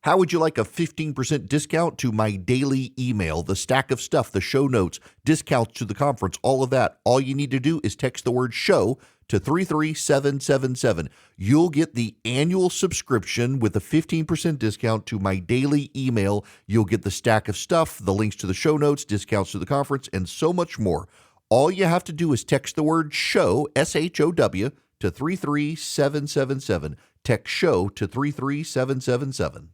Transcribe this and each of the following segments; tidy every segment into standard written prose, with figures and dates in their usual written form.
How would you like a 15% discount to my daily email, the stack of stuff, the show notes, discounts to the conference, all of that? All you need to do is text the word show to 33777. You'll get the annual subscription with a 15% discount to my daily email. You'll get the stack of stuff, the links to the show notes, discounts to the conference, and so much more. All you have to do is text the word show, SHOW, to 33777. Text show to 33777.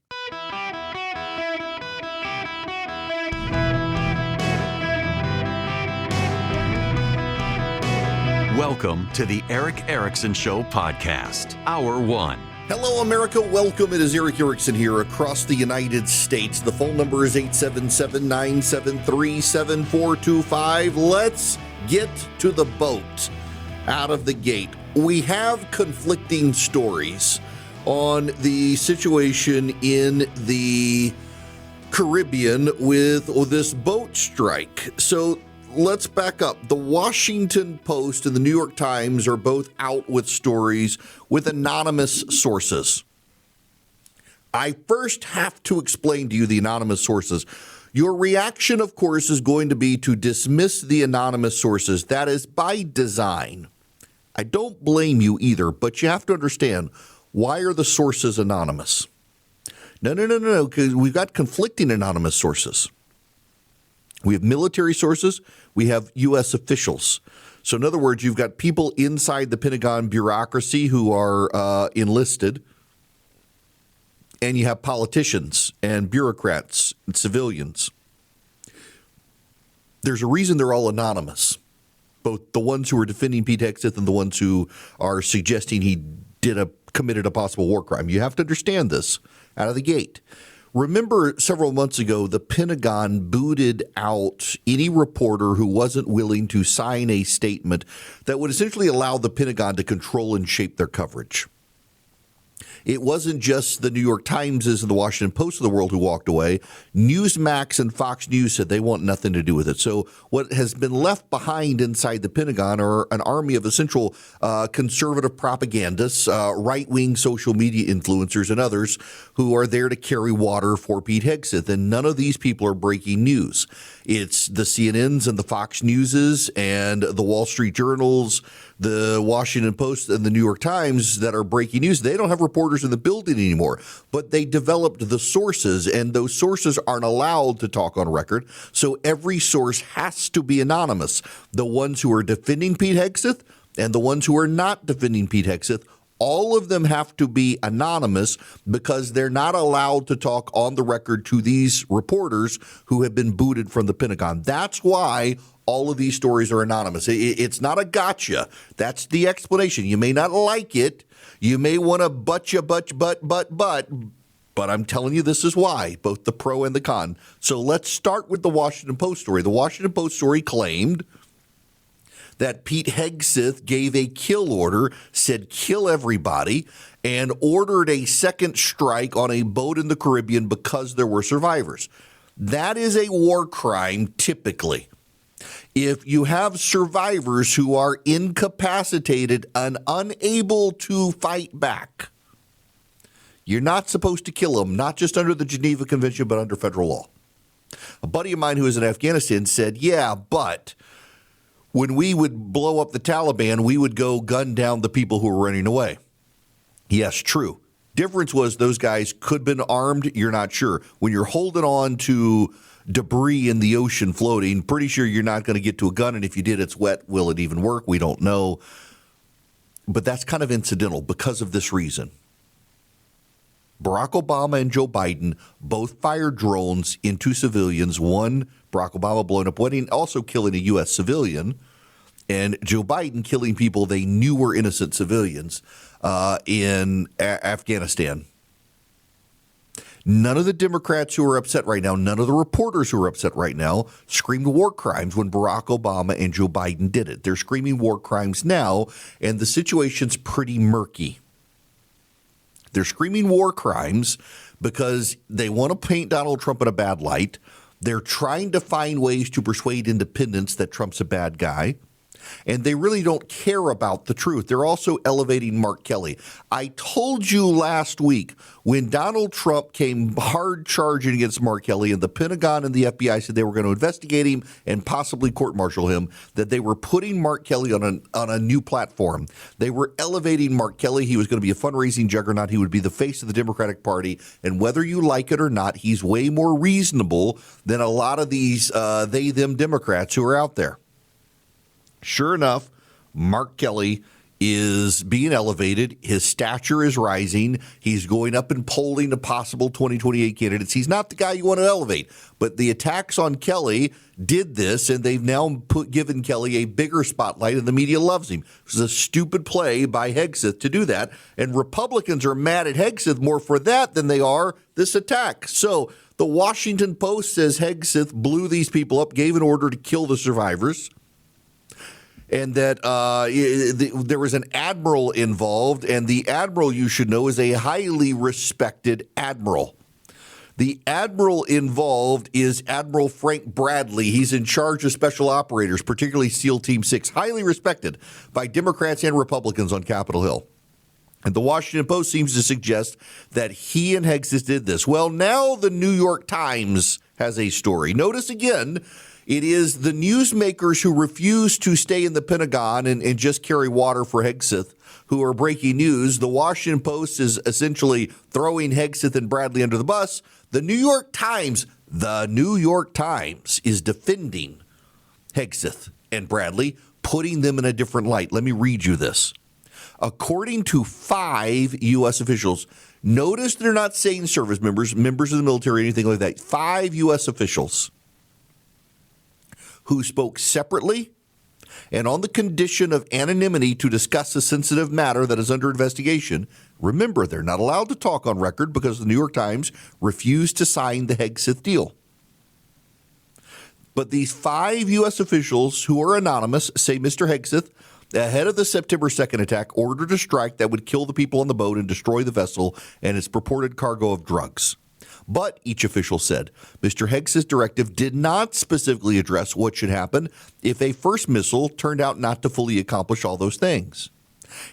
Welcome to the Eric Erickson Show podcast, Hour 1. Hello, America. Welcome. It is Eric Erickson here across the United States. The phone number is 877-973-7425. Let's get to the boat out of the gate. We have conflicting stories on the situation in the Caribbean with this boat strike. So let's back up. The Washington Post and the New York Times are both out with stories with anonymous sources. I first have to explain to you the anonymous sources. Your reaction, of course, is going to be to dismiss the anonymous sources. That is by design. I don't blame you either, but you have to understand, why are the sources anonymous? No, because we've got conflicting anonymous sources. We have military sources. We have U.S. officials. So in other words, you've got people inside the Pentagon bureaucracy who are enlisted, and you have politicians and bureaucrats and civilians. There's a reason they're all anonymous, both the ones who are defending Pete Hegseth and the ones who are suggesting he committed a possible war crime. You have to understand this out of the gate. Remember, several months ago, the Pentagon booted out any reporter who wasn't willing to sign a statement that would essentially allow the Pentagon to control and shape their coverage. It wasn't just the New York Timeses and the Washington Post of the world who walked away. Newsmax and Fox News said they want nothing to do with it. So what has been left behind inside the Pentagon are an army of essential conservative propagandists, right-wing social media influencers, and others who are there to carry water for Pete Hegseth. And none of these people are breaking news. It's the CNNs and the Fox Newses and the Wall Street Journals, the Washington Post and the New York Times that are breaking news. They don't have reporters in the building anymore, but they developed the sources, and those sources aren't allowed to talk on record. So every source has to be anonymous. The ones who are defending Pete Hegseth and the ones who are not defending Pete Hegseth, all of them have to be anonymous because they're not allowed to talk on the record to these reporters who have been booted from the Pentagon. That's why all of these stories are anonymous. It's not a gotcha. That's the explanation. You may not like it. You may want to but I'm telling you this is why, both the pro and the con. So let's start with the Washington Post story. The Washington Post story claimed that Pete Hegseth gave a kill order, said kill everybody, and ordered a second strike on a boat in the Caribbean because there were survivors. That is a war crime typically. If you have survivors who are incapacitated and unable to fight back, you're not supposed to kill them, not just under the Geneva Convention, but under federal law. A buddy of mine who was in Afghanistan said, yeah, but when we would blow up the Taliban, we would go gun down the people who were running away. Yes, true. Difference was those guys could have been armed. You're not sure. When you're holding on to debris in the ocean floating, pretty sure you're not going to get to a gun. And if you did, it's wet. Will it even work? We don't know. But that's kind of incidental because of this reason. Barack Obama and Joe Biden both fired drones into civilians. One, Barack Obama blowing up wedding, also killing a U.S. civilian, and Joe Biden killing people they knew were innocent civilians in Afghanistan. None of the Democrats who are upset right now, none of the reporters who are upset right now screamed war crimes when Barack Obama and Joe Biden did it. They're screaming war crimes now, and the situation's pretty murky. They're screaming war crimes because they want to paint Donald Trump in a bad light. They're trying to find ways to persuade independents that Trump's a bad guy. And they really don't care about the truth. They're also elevating Mark Kelly. I told you last week when Donald Trump came hard charging against Mark Kelly and the Pentagon and the FBI said they were going to investigate him and possibly court-martial him, that they were putting Mark Kelly on a new platform. They were elevating Mark Kelly. He was going to be a fundraising juggernaut. He would be the face of the Democratic Party. And whether you like it or not, he's way more reasonable than a lot of these they-them Democrats who are out there. Sure enough, Mark Kelly is being elevated. His stature is rising. He's going up in polling to possible 2028 candidates. He's not the guy you want to elevate. But the attacks on Kelly did this, and they've now given Kelly a bigger spotlight, and the media loves him. It was a stupid play by Hegseth to do that. And Republicans are mad at Hegseth more for that than they are this attack. So the Washington Post says Hegseth blew these people up, gave an order to kill the survivors, and that there was an admiral involved, and the admiral, you should know, is a highly respected admiral. The admiral involved is Admiral Frank Bradley. He's in charge of special operators, particularly SEAL Team 6, highly respected by Democrats and Republicans on Capitol Hill. And the Washington Post seems to suggest that he and Hegseth did this. Well, now the New York Times has a story. Notice again, it is the newsmakers who refuse to stay in the Pentagon and just carry water for Hegseth who are breaking news. The Washington Post is essentially throwing Hegseth and Bradley under the bus. The New York Times is defending Hegseth and Bradley, putting them in a different light. Let me read you this. According to 5 U.S. officials, notice they're not saying service members of the military, anything like that. 5 U.S. officials who spoke separately and on the condition of anonymity to discuss a sensitive matter that is under investigation. Remember, they're not allowed to talk on record because the New York Times refused to sign the Hegseth deal. But these 5 U.S. officials who are anonymous say Mr. Hegseth, ahead of the September 2nd attack, ordered a strike that would kill the people on the boat and destroy the vessel and its purported cargo of drugs. But, each official said, Mr. Hegseth's directive did not specifically address what should happen if a first missile turned out not to fully accomplish all those things.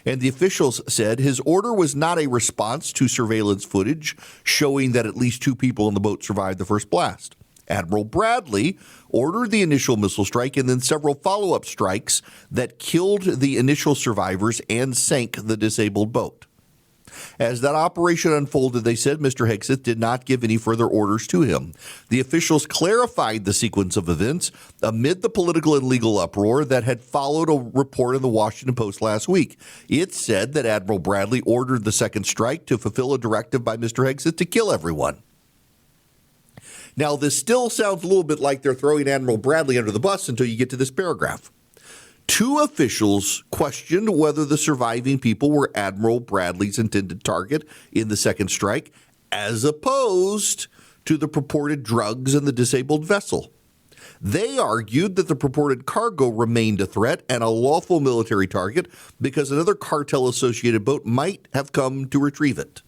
And the officials said his order was not a response to surveillance footage showing that at least 2 people in the boat survived the first blast. Admiral Bradley ordered the initial missile strike and then several follow-up strikes that killed the initial survivors and sank the disabled boat. As that operation unfolded, they said Mr. Hegseth did not give any further orders to him. The officials clarified the sequence of events amid the political and legal uproar that had followed a report in the Washington Post last week. It said that Admiral Bradley ordered the second strike to fulfill a directive by Mr. Hegseth to kill everyone. Now, this still sounds a little bit like they're throwing Admiral Bradley under the bus until you get to this paragraph. 2 officials questioned whether the surviving people were Admiral Bradley's intended target in the second strike, as opposed to the purported drugs and the disabled vessel. They argued that the purported cargo remained a threat and a lawful military target because another cartel-associated boat might have come to retrieve it.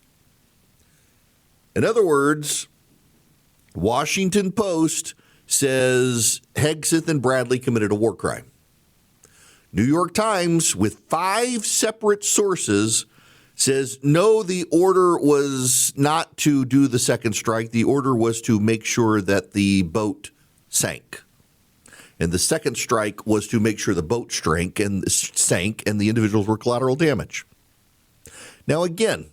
In other words, Washington Post says Hegseth and Bradley committed a war crime. New York Times, with 5 separate sources, says, no, the order was not to do the second strike. The order was to make sure that the boat sank. And the second strike was to make sure the boat sank and the individuals were collateral damage. Now, again,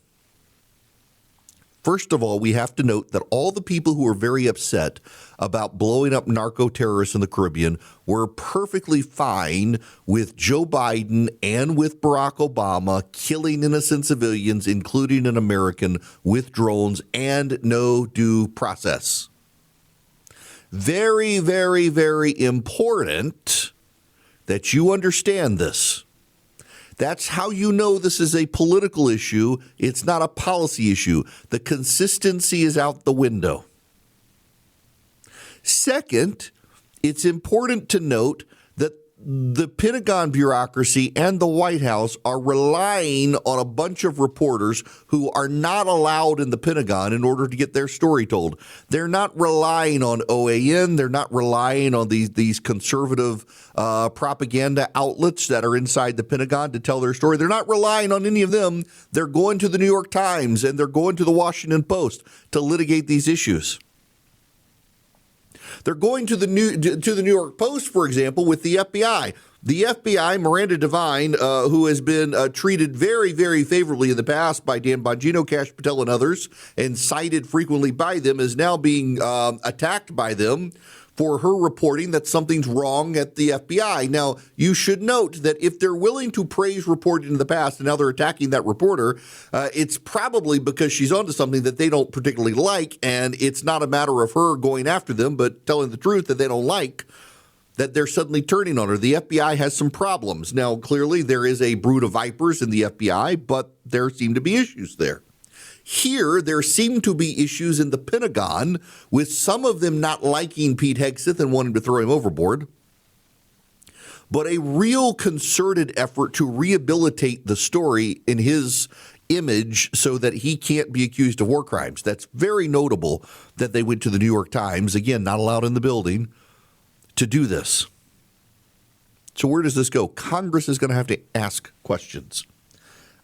first of all, we have to note that all the people who are very upset about blowing up narco-terrorists in the Caribbean were perfectly fine with Joe Biden and with Barack Obama killing innocent civilians, including an American, with drones and no due process. Very, very, very important that you understand this. That's how you know this is a political issue. It's not a policy issue. The consistency is out the window. Second, it's important to note that the Pentagon bureaucracy and the White House are relying on a bunch of reporters who are not allowed in the Pentagon in order to get their story told. They're not relying on OAN. They're not relying on these conservative propaganda outlets that are inside the Pentagon to tell their story. They're not relying on any of them. They're going to the New York Times and they're going to the Washington Post to litigate these issues. They're going to the New York Post, for example, with the FBI. The FBI, Miranda Devine, who has been treated very, very favorably in the past by Dan Bongino, Kash Patel, and others, and cited frequently by them, is now being attacked by them for her reporting that something's wrong at the FBI. Now, you should note that if they're willing to praise reporting in the past and now they're attacking that reporter, it's probably because she's onto something that they don't particularly like, and it's not a matter of her going after them, but telling the truth that they don't like, that they're suddenly turning on her. The FBI has some problems. Now, clearly, there is a brood of vipers in the FBI, but there seem to be issues there. Here, there seem to be issues in the Pentagon, with some of them not liking Pete Hegseth and wanting to throw him overboard, but a real concerted effort to rehabilitate the story in his image so that he can't be accused of war crimes. That's very notable that they went to the New York Times, again, not allowed in the building, to do this. So where does this go? Congress is going to have to ask questions.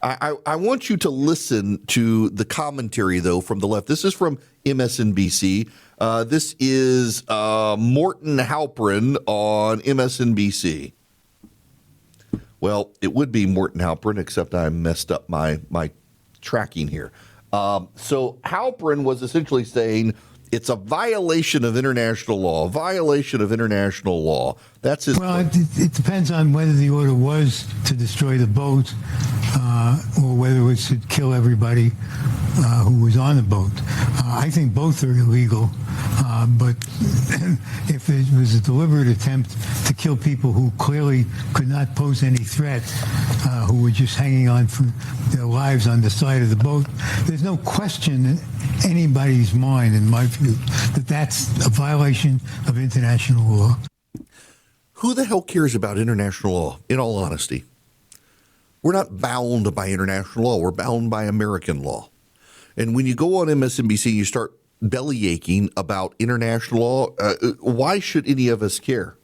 I want you to listen to the commentary, though, from the left. This is from MSNBC. This is Morton Halperin on MSNBC. Well, it would be Morton Halperin, except I messed up my tracking here. So Halperin was essentially saying it's a violation of international law, That's his Well, it depends on whether the order was to destroy the boat or whether it was to kill everybody who was on the boat. I think both are illegal, but if it was a deliberate attempt to kill people who clearly could not pose any threat, who were just hanging on for their lives on the side of the boat, there's no question in anybody's mind, in my view, that that's a violation of international law. Who the hell cares about international law, in all honesty? We're not bound by international law. We're bound by American law. And when you go on MSNBC and you start belly aching about international law, why should any of us care?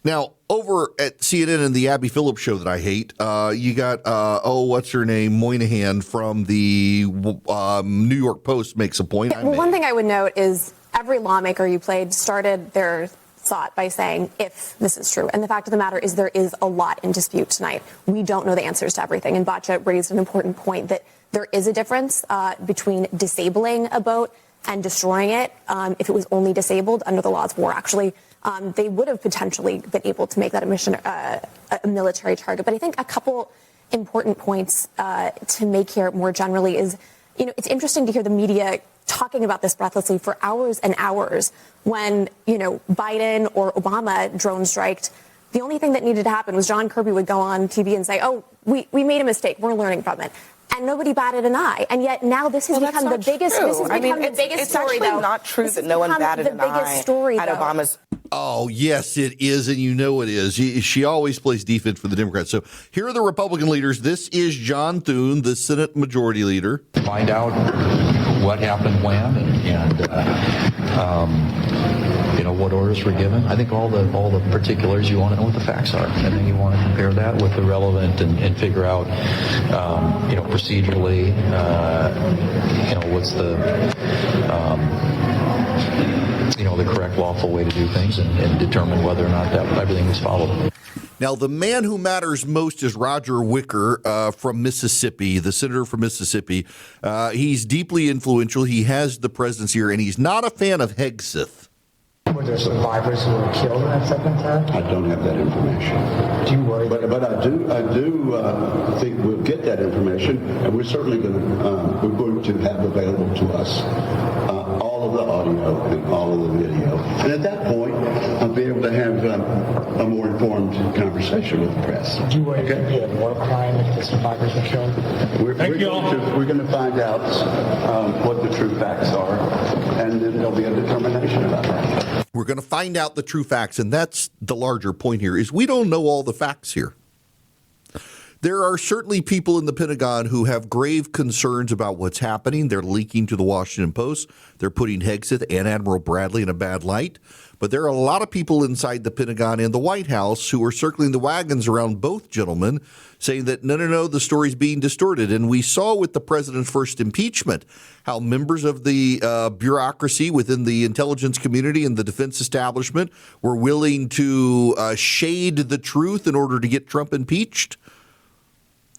Now, over at CNN and the Abby Phillips show that I hate, you got, what's her name, Moynihan from the New York Post makes a point. Well, one thing I would note is every lawmaker you played started their thought by saying, if this is true. And the fact of the matter is there is a lot in dispute tonight. We don't know the answers to everything. And Batya raised an important point that there is a difference between disabling a boat and destroying it. If it was only disabled under the laws of war, actually, they would have potentially been able to make that a mission a military target. But I think a couple important points to make here more generally is, it's interesting to hear the media talking about this breathlessly for hours and hours when, Biden or Obama drone striked. The only thing that needed to happen was John Kirby would go on TV and say, we made a mistake. We're learning from it. And nobody batted an eye. And yet now this has become the biggest. This has become the biggest story, though. It's actually not true that no one batted an eye at Obama's. Oh, yes, it is. And it is. She always plays defense for the Democrats. So here are the Republican leaders. This is John Thune, the Senate Majority Leader. Find out what happened when and what orders were given. I think all the particulars, you want to know what the facts are. And then you want to compare that with the relevant and figure out, procedurally, what's the correct lawful way to do things and determine whether or not that everything was followed. Now, the man who matters most is Roger Wicker from Mississippi, the senator from Mississippi. He's deeply influential. He has the presidency here, and he's not a fan of Hegseth. Were there survivors who were killed in that second attack? I don't have that information. Do you worry? But I do think we'll get that information, and we're certainly going to have available to us all of the audio and all of the video. And at that point, I'll be able to have a more informed conversation with the press. Do you worry it could be a war crime if the survivors were killed? We're going to find out what the true facts are, and then there'll be a determination about that. We're going to find out the true facts, and that's the larger point here, is we don't know all the facts here. There are certainly people in the Pentagon who have grave concerns about what's happening. They're leaking to the Washington Post. They're putting Hegseth and Admiral Bradley in a bad light. But there are a lot of people inside the Pentagon and the White House who are circling the wagons around both gentlemen, saying that, no, the story's being distorted. And we saw with the president's first impeachment how members of the bureaucracy within the intelligence community and the defense establishment were willing to shade the truth in order to get Trump impeached.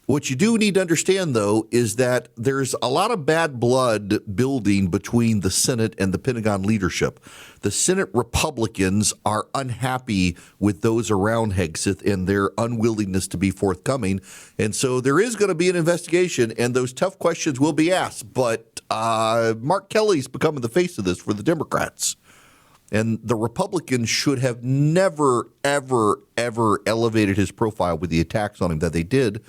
What you do need to understand, though, is that there's a lot of bad blood building between the Senate and the Pentagon leadership. The Senate Republicans are unhappy with those around Hegseth and their unwillingness to be forthcoming. And so there is going to be an investigation, and those tough questions will be asked. But Mark Kelly's becoming the face of this for the Democrats. And the Republicans should have never, ever, ever elevated his profile with the attacks on him that they did,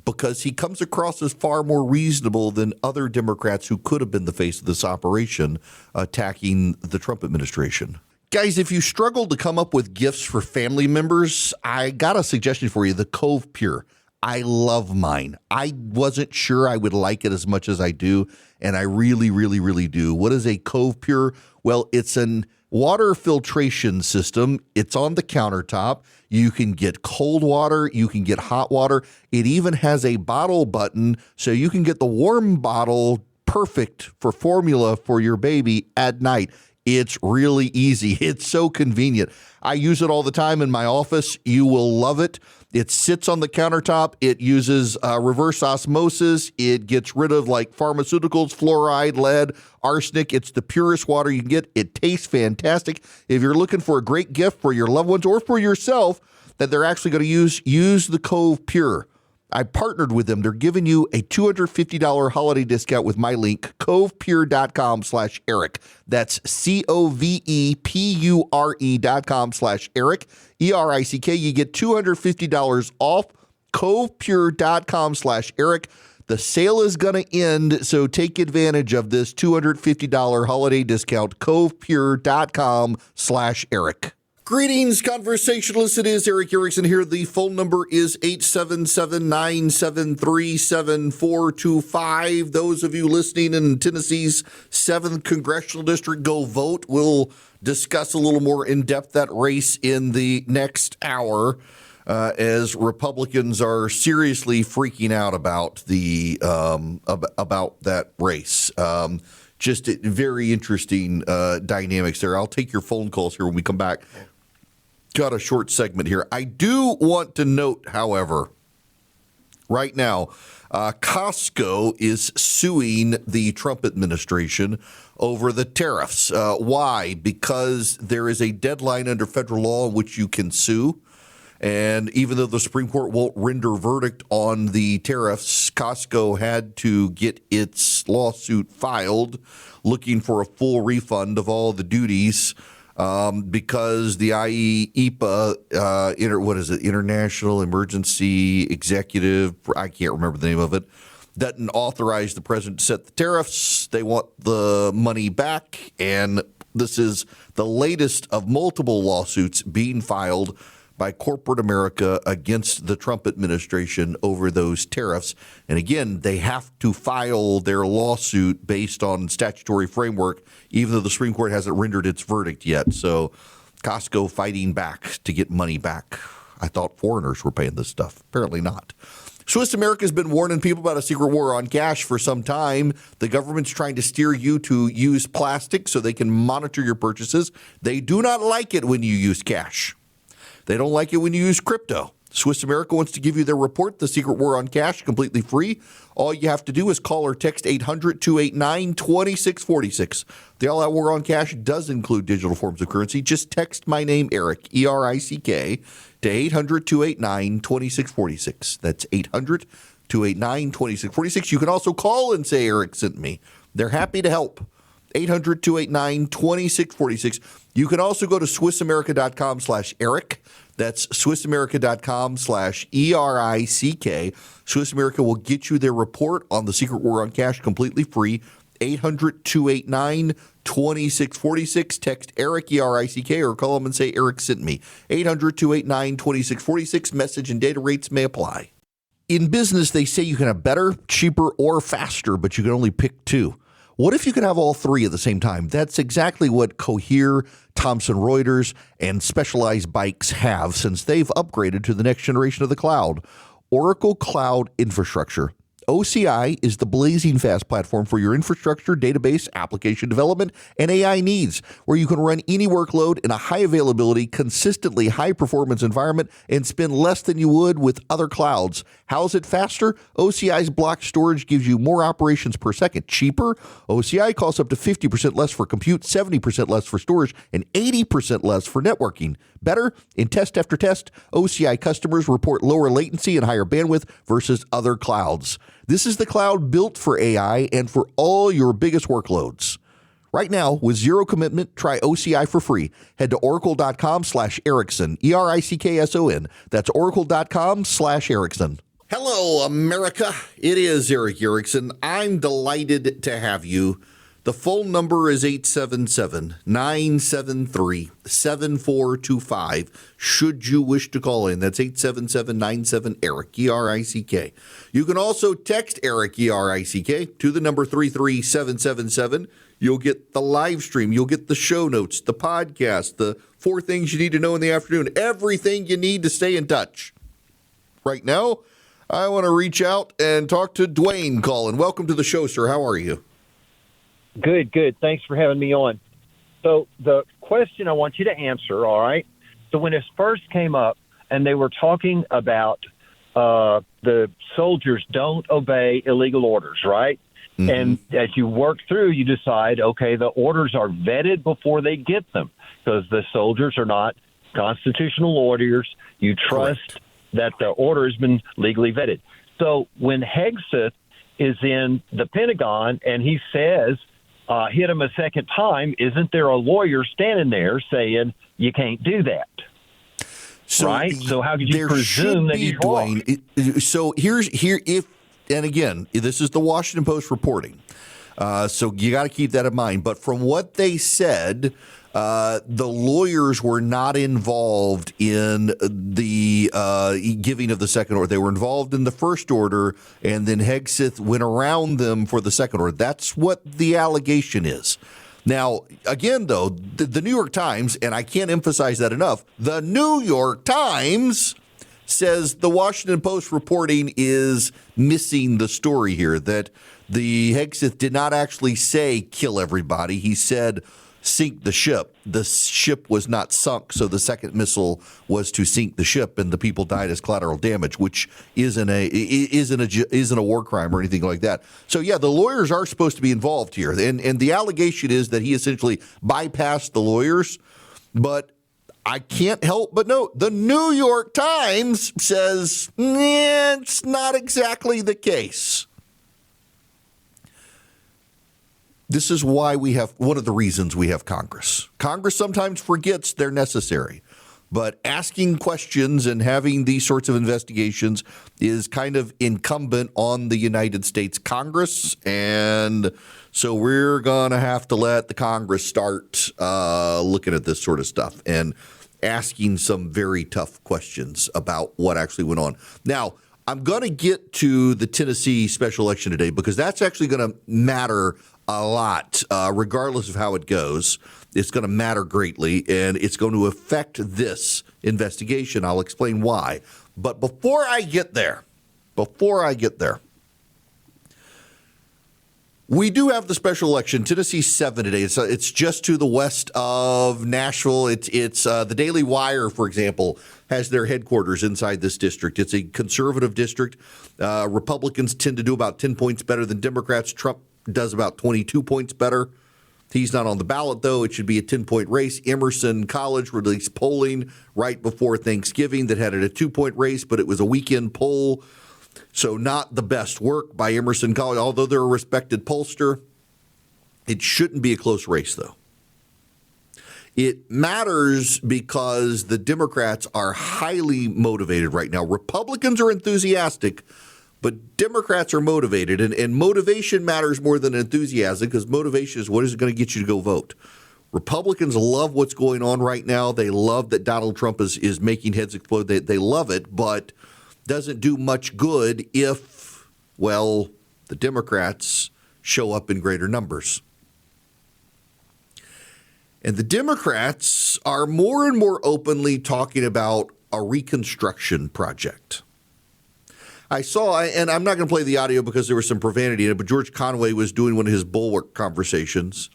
because he comes across as far more reasonable than other Democrats who could have been the face of this operation attacking the Trump administration. Guys, if you struggle to come up with gifts for family members, I got a suggestion for you, the Cove Pure. I love mine. I wasn't sure I would like it as much as I do, and I really, really, really do. What is a Cove Pure? Well, it's an water filtration system. It's on the countertop. You can get cold water. You can get hot water. It even has a bottle button, so you can get the warm bottle perfect for formula for your baby at night. It's really easy. It's so convenient. I use it all the time in my office. You will love it. It sits on the countertop. It uses reverse osmosis. It gets rid of like pharmaceuticals, fluoride, lead, arsenic. It's the purest water you can get. It tastes fantastic. If you're looking for a great gift for your loved ones or for yourself that they're actually going to use the Cove Pure. I partnered with them. They're giving you a $250 holiday discount with my link, covepure.com/Eric. That's COVEPURE.com/Eric, ERICK. You get $250 off, covepure.com/Eric. The sale is going to end, so take advantage of this $250 holiday discount, covepure.com/Eric. Greetings, conversationalists. It is Eric Erickson here. The phone number is 877-973-7425. Those of you listening in Tennessee's 7th Congressional District, go vote. We'll discuss a little more in depth that race in the next hour as Republicans are seriously freaking out about the about that race. Just very interesting dynamics there. I'll take your phone calls here when we come back. Got a short segment here. I do want to note, however, right now, Costco is suing the Trump administration over the tariffs. Why? Because there is a deadline under federal law in which you can sue. And even though the Supreme Court won't render verdict on the tariffs, Costco had to get its lawsuit filed looking for a full refund of all the duties because the IEEPA, International Emergency Executive, I can't remember the name of it, doesn't authorize the president to set the tariffs. They want the money back. And this is the latest of multiple lawsuits being filed by corporate America against the Trump administration over those tariffs. And again, they have to file their lawsuit based on statutory framework, even though the Supreme Court hasn't rendered its verdict yet. So Costco fighting back to get money back. I thought foreigners were paying this stuff. Apparently not. Swiss America has been warning people about a secret war on cash for some time. The government's trying to steer you to use plastic so they can monitor your purchases. They do not like it when you use cash. They don't like it when you use crypto. Swiss America wants to give you their report, The Secret War on Cash, completely free. All you have to do is call or text 800-289-2646. The All-Out War on Cash does include digital forms of currency. Just text my name, Eric, E-R-I-C-K, to 800-289-2646. That's 800-289-2646. You can also call and say Eric sent me. They're happy to help. 800-289-2646. You can also go to SwissAmerica.com/Eric. That's SwissAmerica.com/ERICK. Swiss America will get you their report on the secret war on cash completely free. 800-289-2646. Text Eric, E-R-I-C-K, or call them and say Eric sent me. 800-289-2646. Message and data rates may apply. In business, they say you can have better, cheaper, or faster, but you can only pick two. What if you could have all three at the same time? That's exactly what Cohere, Thomson Reuters, and Specialized Bikes have since they've upgraded to the next generation of the cloud. Oracle Cloud Infrastructure. OCI is the blazing fast platform for your infrastructure, database, application development, and AI needs, where you can run any workload in a high availability, consistently high performance environment and spend less than you would with other clouds. How's it faster? OCI's block storage gives you more operations per second. Cheaper? OCI costs up to 50% less for compute, 70% less for storage, and 80% less for networking. Better? In test after test, OCI customers report lower latency and higher bandwidth versus other clouds. This is the cloud built for AI and for all your biggest workloads. Right now, with zero commitment, try OCI for free. Head to oracle.com/Erickson, E-R-I-C-K-S-O-N. That's oracle.com/Erickson. Hello, America. It is Eric Erickson. I'm delighted to have you. The phone number is 877-973-7425. Should you wish to call in, that's 877-97-ERIC, E-R-I-C-K. You can also text ERIC, E-R-I-C-K, to the number 33777. You'll get the live stream. You'll get the show notes, the podcast, the 4 things you need to know in the afternoon, everything you need to stay in touch. Right now, I want to reach out and talk to Dwayne Collin. Welcome to the show, sir. How are you? Good. Thanks for having me on. So the question I want you to answer, all right? So when this first came up and they were talking about the soldiers don't obey illegal orders, right? Mm-hmm. And as you work through, you decide, okay, the orders are vetted before they get them because the soldiers are not constitutional orders. You trust that the order has been legally vetted. So when Hegseth is in the Pentagon and he says, hit him a second time, isn't there a lawyer standing there saying you can't do that? So, right? So how could you presume that he's wrong? So and again, this is the Washington Post reporting. So you got to keep that in mind. But from what they said, the lawyers were not involved in the giving of the second order. They were involved in the first order, and then Hegseth went around them for the second order. That's what the allegation is. Now, again, though, the New York Times, and I can't emphasize that enough, the New York Times says the Washington Post reporting is missing the story here, that the Hegseth did not actually say kill everybody. He said sink the ship. The ship was not sunk, so the second missile was to sink the ship, and the people died as collateral damage, which isn't a war crime or anything like that. So yeah, the lawyers are supposed to be involved here, and the allegation is that he essentially bypassed the lawyers. But I can't help but note the New York Times says it's not exactly the case. This is why we have one of the reasons we have Congress. Congress sometimes forgets they're necessary, but asking questions and having these sorts of investigations is kind of incumbent on the United States Congress. And so we're going to have to let the Congress start looking at this sort of stuff and asking some very tough questions about what actually went on. Now, I'm going to get to the Tennessee special election today because that's actually going to matter a lot, regardless of how it goes. It's going to matter greatly, and it's going to affect this investigation. I'll explain why. But before I get there, we do have the special election, Tennessee 7 today. It's just to the west of Nashville. It's the Daily Wire, for example, has their headquarters inside this district. It's a conservative district. Republicans tend to do about 10 points better than Democrats. Trump does about 22 points better. He's not on the ballot, though. It should be a 10-point race. Emerson College released polling right before Thanksgiving that had it a 2-point race, but it was a weekend poll. So not the best work by Emerson College, although they're a respected pollster. It shouldn't be a close race, though. It matters because the Democrats are highly motivated right now. Republicans are enthusiastic, But Democrats are motivated, and motivation matters more than enthusiasm, because motivation is what is going to get you to go vote. Republicans love what's going on right now. They love that Donald Trump is making heads explode. They love it, but doesn't do much good if, well, the Democrats show up in greater numbers. And the Democrats are more and more openly talking about a reconstruction project. I saw, and I'm not going to play the audio because there was some profanity in it, but George Conway was doing one of his Bulwark conversations,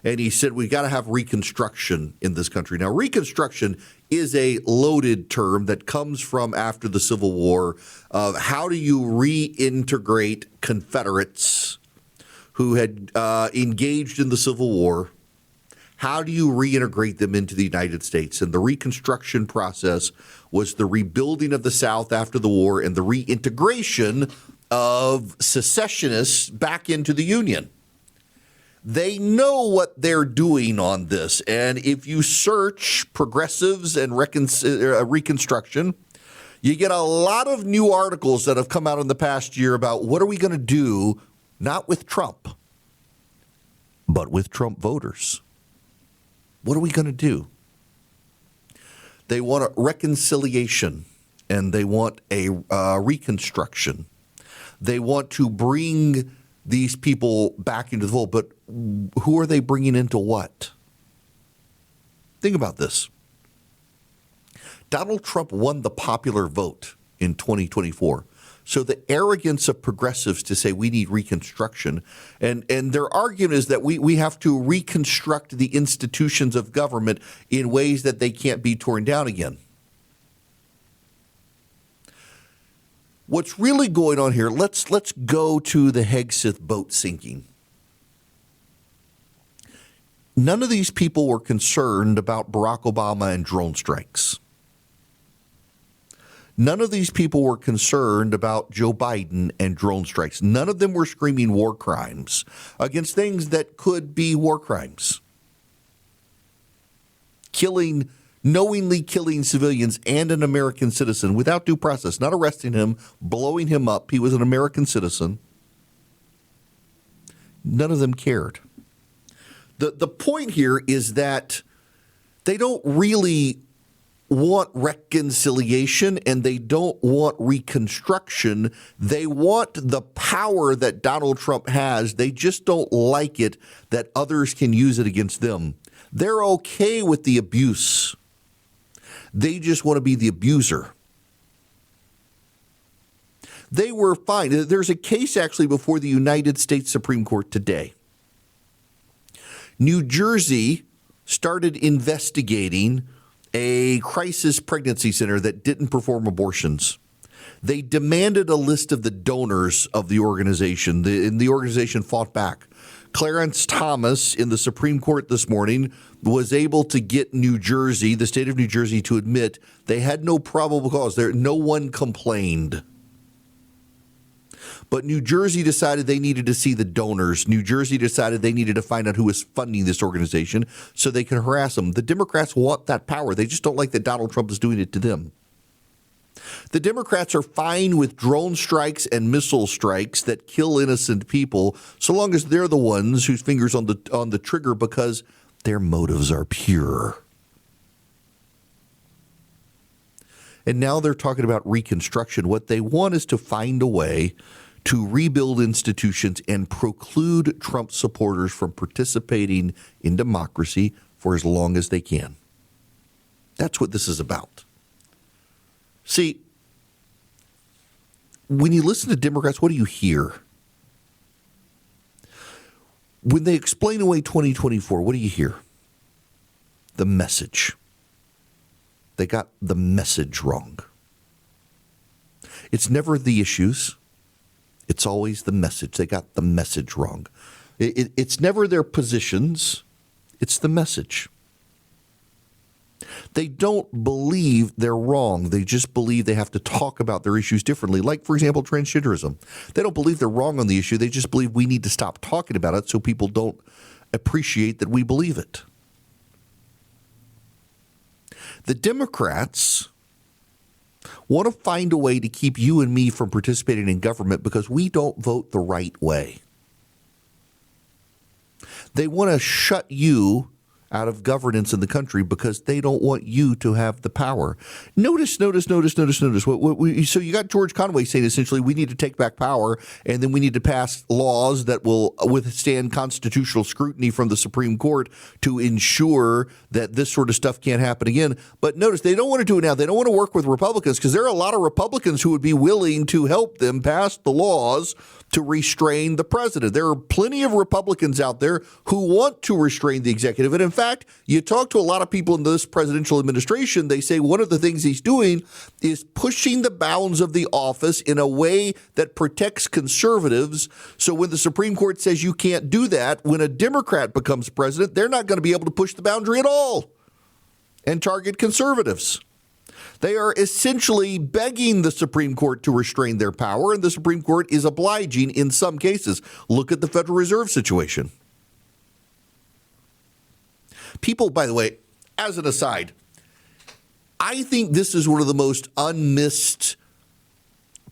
and he said we got to have reconstruction in this country. Now, reconstruction is a loaded term that comes from after the Civil War of how do you reintegrate Confederates who had engaged in the Civil War. How do you reintegrate them into the United States? And the Reconstruction process was the rebuilding of the South after the war and the reintegration of secessionists back into the Union. They know what they're doing on this. And if you search progressives and Reconstruction, you get a lot of new articles that have come out in the past year about what are we going to do, not with Trump, but with Trump voters. What are we going to do? They want a reconciliation, and they want a reconstruction. They want to bring these people back into the fold, but who are they bringing into what? Think about this. Donald Trump won the popular vote in 2024. So the arrogance of progressives to say we need reconstruction, and their argument is that we have to reconstruct the institutions of government in ways that they can't be torn down again. What's really going on here, let's go to the Hegseth boat sinking. None of these people were concerned about Barack Obama and drone strikes. None of these people were concerned about Joe Biden and drone strikes. None of them were screaming war crimes against things that could be war crimes. Knowingly killing civilians and an American citizen without due process, not arresting him, blowing him up. He was an American citizen. None of them cared. The point here is that they don't really want reconciliation, and they don't want reconstruction. They want the power that Donald Trump has. They just don't like it that others can use it against them. They're okay with the abuse. They just want to be the abuser. They were fine. There's a case actually before the United States Supreme Court today. New Jersey started investigating a crisis pregnancy center that didn't perform abortions. They demanded a list of the donors of the organization, and the organization fought back. Clarence Thomas in the Supreme Court this morning was able to get New Jersey, the state of New Jersey, to admit they had no probable cause. No one complained. But New Jersey decided they needed to see the donors. New Jersey decided they needed to find out who was funding this organization so they can harass them. The Democrats want that power. They just don't like that Donald Trump is doing it to them. The Democrats are fine with drone strikes and missile strikes that kill innocent people so long as they're the ones whose fingers on the trigger because their motives are pure. And now they're talking about reconstruction. What they want is to find a way to rebuild institutions and preclude Trump supporters from participating in democracy for as long as they can. That's what this is about. See, when you listen to Democrats, what do you hear? When they explain away 2024, what do you hear? The message. They got the message wrong. It's never the issues. It's always the message. They got the message wrong. It's never their positions. It's the message. They don't believe they're wrong. They just believe they have to talk about their issues differently. Like, for example, transgenderism. They don't believe they're wrong on the issue. They just believe we need to stop talking about it so people don't appreciate that we believe it. The Democrats want to find a way to keep you and me from participating in government because we don't vote the right way. They want to shut you out of governance in the country because they don't want you to have the power. Notice. So you got George Conway saying essentially we need to take back power and then we need to pass laws that will withstand constitutional scrutiny from the Supreme Court to ensure that this sort of stuff can't happen again. But notice they don't want to do it now. They don't want to work with Republicans because there are a lot of Republicans who would be willing to help them pass the laws to restrain the president. There are plenty of Republicans out there who want to restrain the executive. And in fact, you talk to a lot of people in this presidential administration, they say one of the things he's doing is pushing the bounds of the office in a way that protects conservatives. So when the Supreme Court says you can't do that, when a Democrat becomes president, they're not going to be able to push the boundary at all and target conservatives. They are essentially begging the Supreme Court to restrain their power, and the Supreme Court is obliging in some cases. Look at the Federal Reserve situation. People, by the way, as an aside, I think this is one of the most unmissed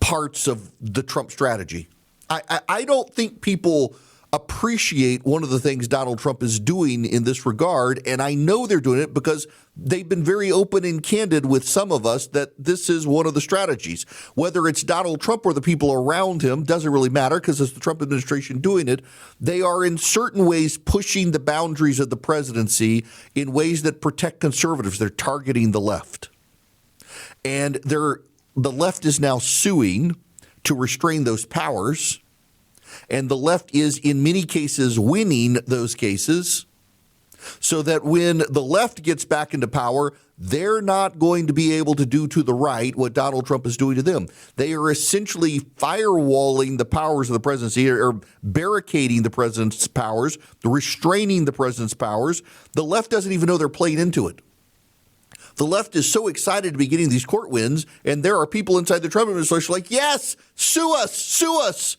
parts of the Trump strategy. I don't think people appreciate one of the things Donald Trump is doing in this regard, and I know they're doing it because they've been very open and candid with some of us that this is one of the strategies. Whether it's Donald Trump or the people around him doesn't really matter because it's the Trump administration doing it. They are in certain ways pushing the boundaries of the presidency in ways that protect conservatives. They're targeting the left. And the left is now suing to restrain those powers. And the left is, in many cases, winning those cases so that when the left gets back into power, they're not going to be able to do to the right what Donald Trump is doing to them. They are essentially firewalling the powers of the presidency or barricading the president's powers, restraining the president's powers. The left doesn't even know they're playing into it. The left is so excited to be getting these court wins, and there are people inside the Trump administration like, yes, sue us.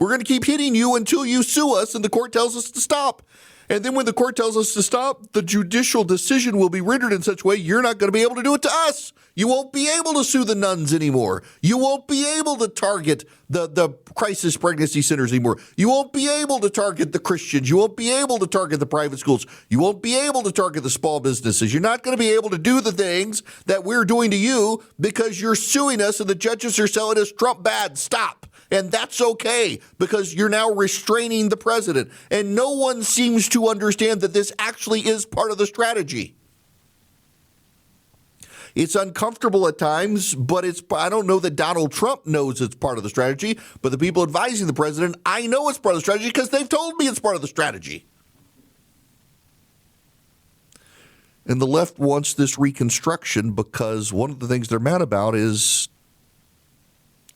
We're going to keep hitting you until you sue us and the court tells us to stop. And then when the court tells us to stop, the judicial decision will be rendered in such a way you're not going to be able to do it to us. You won't be able to sue the nuns anymore. You won't be able to target the crisis pregnancy centers anymore. You won't be able to target the Christians. You won't be able to target the private schools. You won't be able to target the small businesses. You're not going to be able to do the things that we're doing to you because you're suing us and the judges are telling us Trump bad. Stop. And that's okay because you're now restraining the president. And no one seems to understand that this actually is part of the strategy. It's uncomfortable at times, but I don't know that Donald Trump knows it's part of the strategy. But the people advising the president, I know it's part of the strategy because they've told me it's part of the strategy. And the left wants this reconstruction because one of the things they're mad about is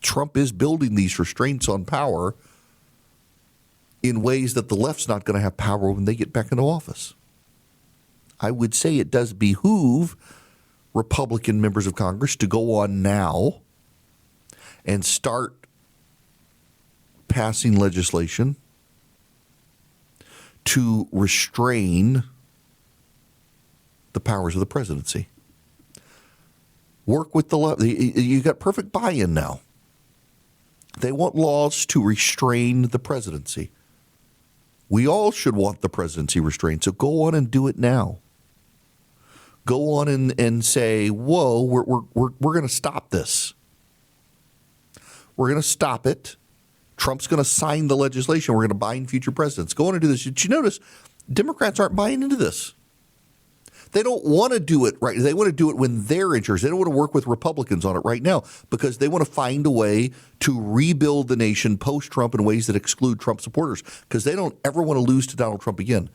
Trump is building these restraints on power in ways that the left's not going to have power when they get back into office. I would say it does behoove Republican members of Congress to go on now and start passing legislation to restrain the powers of the presidency. Work with the left. You got perfect buy-in now. They want laws to restrain the presidency. We all should want the presidency restrained, so go on and do it now. Go on and say, whoa, we're going to stop this. We're going to stop it. Trump's going to sign the legislation. We're going to bind future presidents. Go on and do this. Did you notice Democrats aren't buying into this? They don't want to do it right. They want to do it when they're in charge. They don't want to work with Republicans on it right now because they want to find a way to rebuild the nation post-Trump in ways that exclude Trump supporters because they don't ever want to lose to Donald Trump again.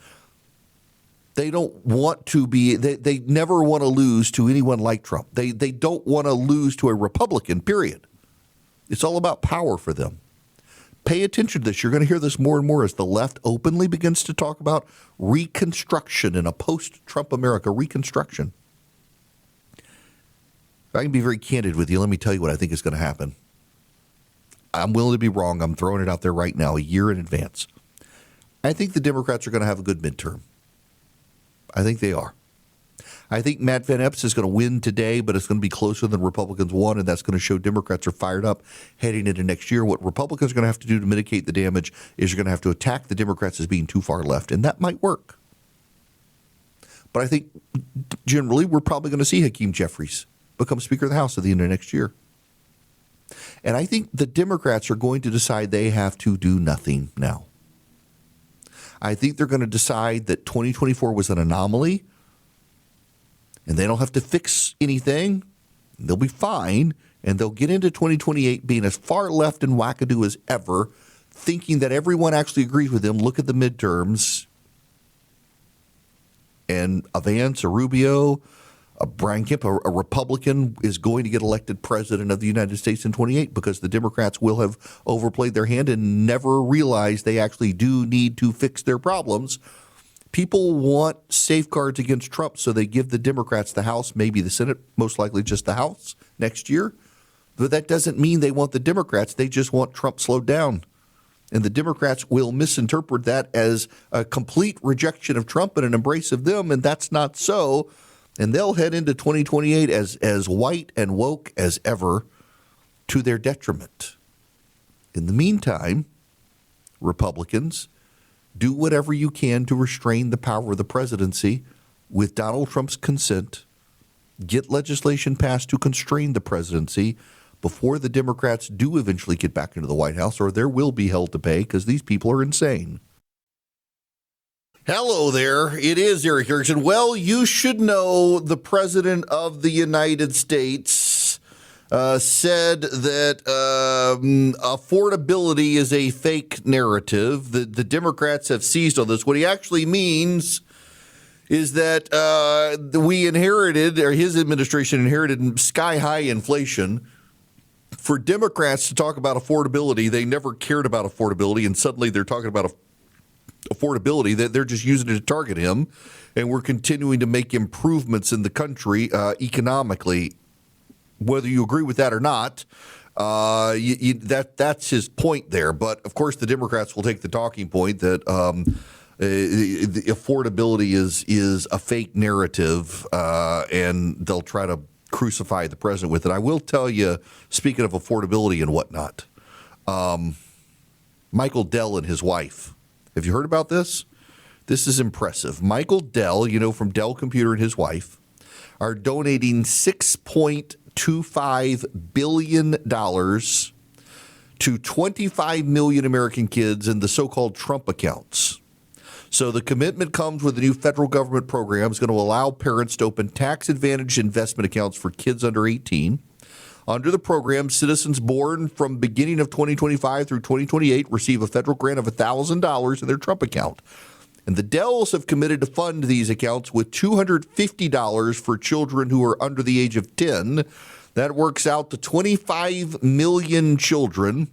They don't want to be – they never want to lose to anyone like Trump. They don't want to lose to a Republican, period. It's all about power for them. Pay attention to this. You're going to hear this more and more as the left openly begins to talk about reconstruction in a post-Trump America, reconstruction. If I can be very candid with you, let me tell you what I think is going to happen. I'm willing to be wrong. I'm throwing it out there right now, a year in advance. I think the Democrats are going to have a good midterm. I think they are. I think Matt Van Epps is going to win today, but it's going to be closer than Republicans won, and that's going to show Democrats are fired up heading into next year. What Republicans are going to have to do to mitigate the damage is you're going to have to attack the Democrats as being too far left, and that might work. But I think generally we're probably going to see Hakeem Jeffries become Speaker of the House at the end of next year. And I think the Democrats are going to decide they have to do nothing now. I think they're going to decide that 2024 was an anomaly and they don't have to fix anything. They'll be fine, and they'll get into 2028 being as far left and wackadoo as ever, thinking that everyone actually agrees with them. Look at the midterms. And a Vance, a Rubio, a Brian Kemp, a Republican is going to get elected president of the United States in 28 because the Democrats will have overplayed their hand and never realized they actually do need to fix their problems. People want safeguards against Trump, so they give the Democrats the House, maybe the Senate, most likely just the House next year. But that doesn't mean they want the Democrats. They just want Trump slowed down. And the Democrats will misinterpret that as a complete rejection of Trump and an embrace of them, and that's not so. And they'll head into 2028 as white and woke as ever, to their detriment. In the meantime, Republicans, do whatever you can to restrain the power of the presidency with Donald Trump's consent. Get legislation passed to constrain the presidency before the Democrats do eventually get back into the White House, or there will be hell to pay because these people are insane. Hello there. It is Eric Erickson. Well, you should know the President of the United States said that affordability is a fake narrative. The Democrats have seized on this. What he actually means is that we inherited, or his administration inherited, sky-high inflation. For Democrats to talk about affordability, they never cared about affordability, and suddenly they're talking about affordability, that they're just using it to target him, and we're continuing to make improvements in the country economically. Whether you agree with that or not, that's his point there. But, of course, the Democrats will take the talking point that the affordability is a fake narrative, and they'll try to crucify the president with it. I will tell you, speaking of affordability and whatnot, Michael Dell and his wife. Have you heard about this? This is impressive. Michael Dell, from Dell Computer, and his wife are donating $6.25 billion to 25 million American kids in the so-called Trump accounts. So the commitment comes with a new federal government program. It's going to allow parents to open tax-advantaged investment accounts for kids under 18. Under the program, citizens born from beginning of 2025 through 2028 receive a federal grant of $1,000 in their Trump account. And the Dells have committed to fund these accounts with $250 for children who are under the age of 10. That works out to 25 million children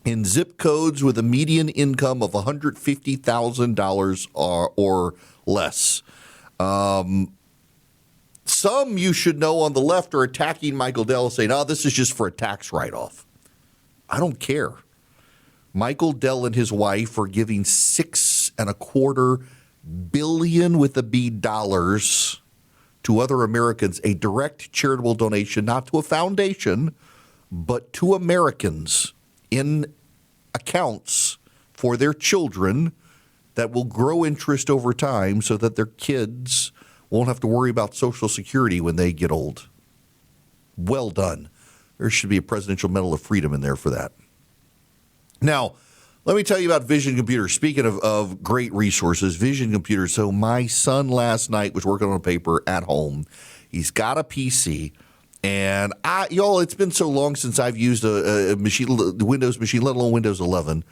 in zip codes with a median income of $150,000 or less. Some, you should know, on the left are attacking Michael Dell, saying, this is just for a tax write-off. I don't care. Michael Dell and his wife are giving $6.25 billion with a B dollars to other Americans, a direct charitable donation, not to a foundation, but to Americans in accounts for their children that will grow interest over time so that their kids won't have to worry about Social Security when they get old. Well done. There should be a Presidential Medal of Freedom in there for that. Now, let me tell you about Vision Computers. Speaking of great resources, Vision Computers. So my son last night was working on a paper at home. He's got a PC. And it's been so long since I've used a Windows machine, let alone Windows 11.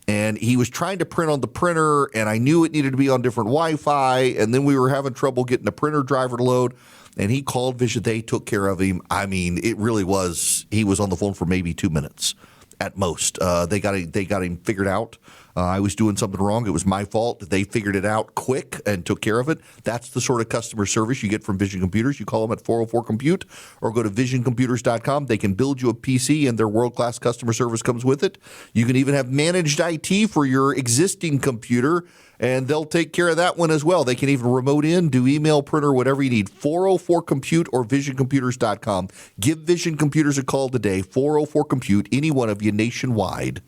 And he was trying to print on the printer, and I knew it needed to be on different Wi-Fi. And then we were having trouble getting the printer driver to load. And he called Vision. They took care of him. I mean, it really was. He was on the phone for maybe 2 minutes at most. They got him figured out. I was doing something wrong. It was my fault. They figured it out quick and took care of it. That's the sort of customer service you get from Vision Computers. You call them at 404-COMPUTE or go to visioncomputers.com. They can build you a PC, and their world-class customer service comes with it. You can even have managed IT for your existing computer, and they'll take care of that one as well. They can even remote in, do email, printer, whatever you need. 404-COMPUTE or visioncomputers.com. Give Vision Computers a call today, 404-COMPUTE, any one of you nationwide.